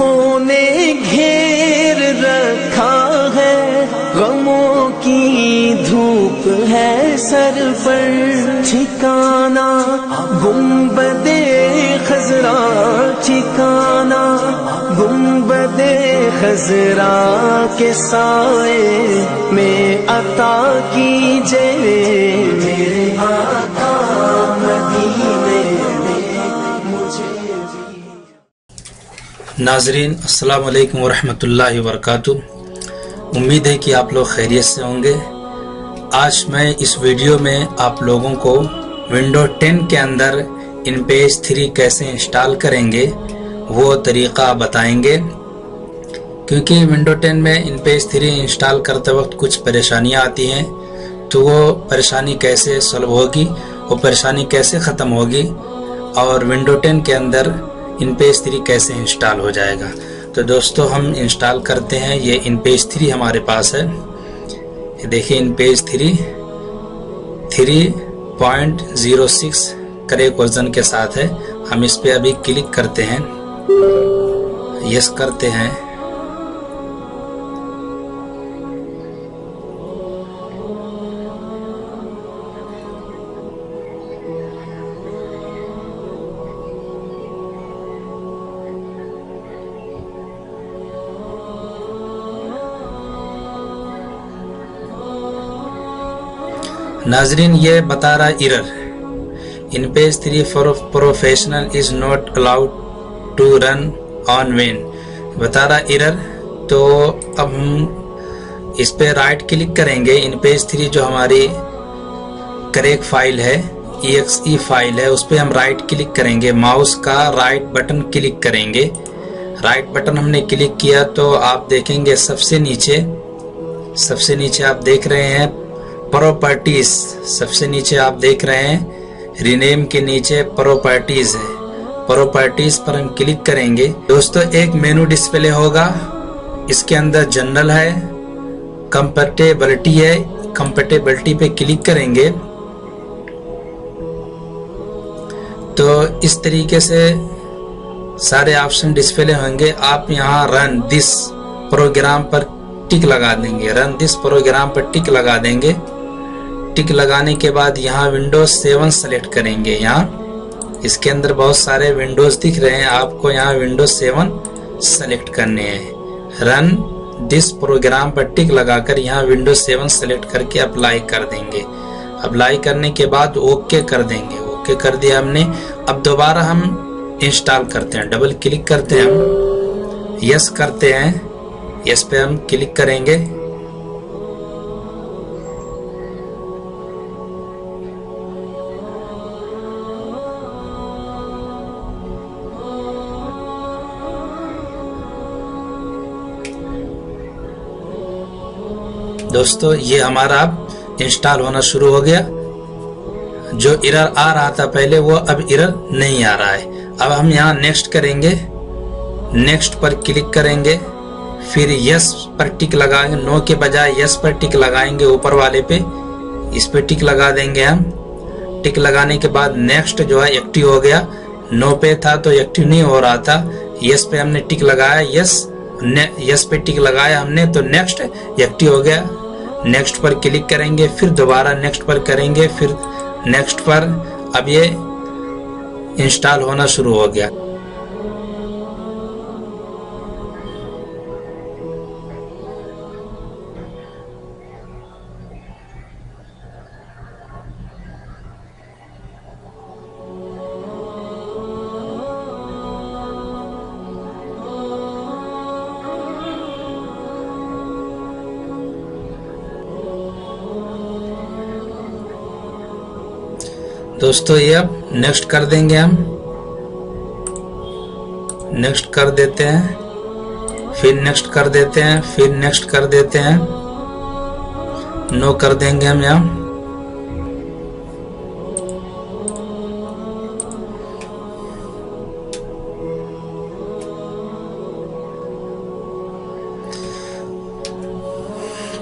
दुखों ने घेर रखा है, गमों की धूप है सर पर। ठिकाना गुंबदे खजरा, ठिकाना गुंबदे खजरा के साए में अता कीजिए मेरे आका मदीने में मुझे भी। नाजरीन अस्सलाम वालेकुम वरहमतुल्लाहि वबरकातुहू। उम्मीद है कि आप लोग खैरियत से होंगे। आज मैं इस वीडियो में आप लोगों को विंडो 10 के अंदर InPage 3 कैसे इंस्टॉल करेंगे वो तरीक़ा बताएंगे, क्योंकि विंडो 10 में InPage 3 इंस्टॉल करते वक्त कुछ परेशानियां आती हैं। तो वो परेशानी कैसे सॉल्व होगी, वो परेशानी कैसे ख़त्म होगी और विंडो 10 के अंदर InPage 3 कैसे इंस्टॉल हो जाएगा। तो दोस्तों हम इंस्टॉल करते हैं। ये InPage 3 हमारे पास है। ये देखिए InPage 3 3.06 क्रैक वर्जन के साथ है। हम इस पे अभी क्लिक करते हैं, यस करते हैं। नाजरीन ये बता रहा error, InPage 3 professional is not allowed to run on win, बता रहा एरर। तो अब हम इस पे राइट क्लिक करेंगे। InPage 3 जो हमारी क्रैक फाइल है, exe फाइल है, उस पे हम राइट क्लिक करेंगे। माउस का राइट बटन क्लिक करेंगे। राइट बटन हमने क्लिक किया तो आप देखेंगे सबसे नीचे आप देख रहे हैं प्रॉपर्टीज। सबसे नीचे आप देख रहे हैं रीनेम के नीचे प्रॉपर्टीज है। प्रॉपर्टीज पर हम क्लिक करेंगे। दोस्तों एक मेनू डिस्प्ले होगा, इसके अंदर जनरल है, कंपैटिबिलिटी है। कंपैटिबिलिटी पे क्लिक करेंगे तो इस तरीके से सारे ऑप्शन डिस्प्ले होंगे। आप यहाँ रन दिस प्रोग्राम पर टिक लगा देंगे। रन दिस प्रोग्राम पर टिक लगा देंगे। टिक लगाने के बाद यहाँ विंडोज 7 सेलेक्ट करेंगे। यहाँ इसके अंदर बहुत सारे विंडोज दिख रहे हैं, आपको यहाँ विंडोज 7 सेलेक्ट करने हैं। रन दिस प्रोग्राम पर टिक लगाकर यहाँ विंडोज 7 सेलेक्ट करके अप्लाई कर देंगे। अप्लाई करने के बाद ओके कर देंगे। ओके कर दिया हमने। अब दोबारा हम इंस्टॉल करते हैं। डबल क्लिक करते हैं, हम यस करते हैं। यस पे हम क्लिक करेंगे। दोस्तों ये हमारा अब इंस्टॉल होना शुरू हो गया। जो एरर आ रहा था पहले वो अब एरर नहीं आ रहा है। अब हम यहाँ नेक्स्ट करेंगे। नेक्स्ट पर क्लिक करेंगे, फिर यस पर टिक लगाएंगे। नो के बजाय यस पर टिक लगाएंगे। ऊपर वाले पे इस पे टिक लगा देंगे हम। टिक लगाने के बाद नेक्स्ट जो है एक्टिव हो गया। नो पे था तो एक्टिव नहीं हो रहा था। यस पे हमने टिक लगाया। यस पे टिक लगाया हमने तो नेक्स्ट एक्टिव हो गया। नेक्स्ट पर क्लिक करेंगे, फिर दोबारा नेक्स्ट पर करेंगे, फिर नेक्स्ट पर। अब ये इंस्टॉल होना शुरू हो गया। दोस्तों ये अब नेक्स्ट कर देंगे हम। नेक्स्ट कर देते हैं, फिर नेक्स्ट कर देते हैं, फिर नेक्स्ट कर देते हैं। नो कर देंगे हम यहाँ।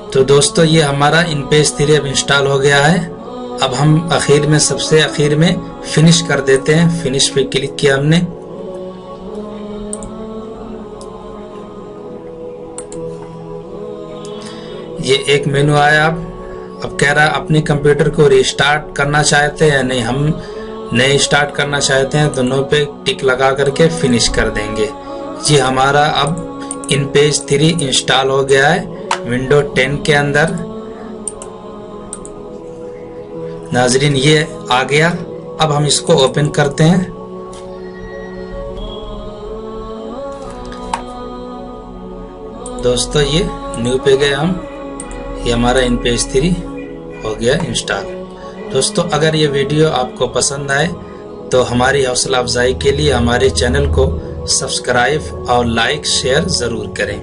तो दोस्तों ये हमारा InPage 3 अब इंस्टॉल हो गया है। अब हम आखिर में, सबसे आखिर में फिनिश कर देते हैं। फिनिश पे क्लिक किया हमने। ये एक मेनू आया। अब कह रहा है अपने कंप्यूटर को रिस्टार्ट करना चाहते हैं या नहीं। हम नहीं स्टार्ट करना चाहते हैं तो नो पे टिक लगा करके फिनिश कर देंगे। जी हमारा अब InPage 3 इंस्टॉल हो गया है विंडो 10 के अंदर। नाजरीन ये आ गया। अब हम इसको ओपन करते हैं। दोस्तों ये न्यू पे गए हम। ये हमारा InPage 3 हो गया इंस्टॉल। दोस्तों अगर ये वीडियो आपको पसंद आए तो हमारी हौसला अफजाई के लिए हमारे चैनल को सब्सक्राइब और लाइक शेयर ज़रूर करें।